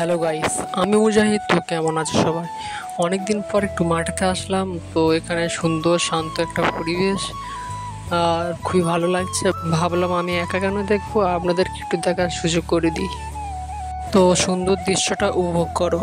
Hello guys, আমি মুজাহিদ। তো কেমন আছো সবাই? অনেক দিন পর একটু মাঠেতে আসলাম। তো এখানে সুন্দর শান্ত একটা পরিবেশ, আর খুবই ভালো লাগছে। ভাবলাম আমি একা কেন দেখবো, আপনাদেরকে একটু দেখার সুযোগ করে দিই। তো সুন্দর দৃশ্যটা উপভোগ করো।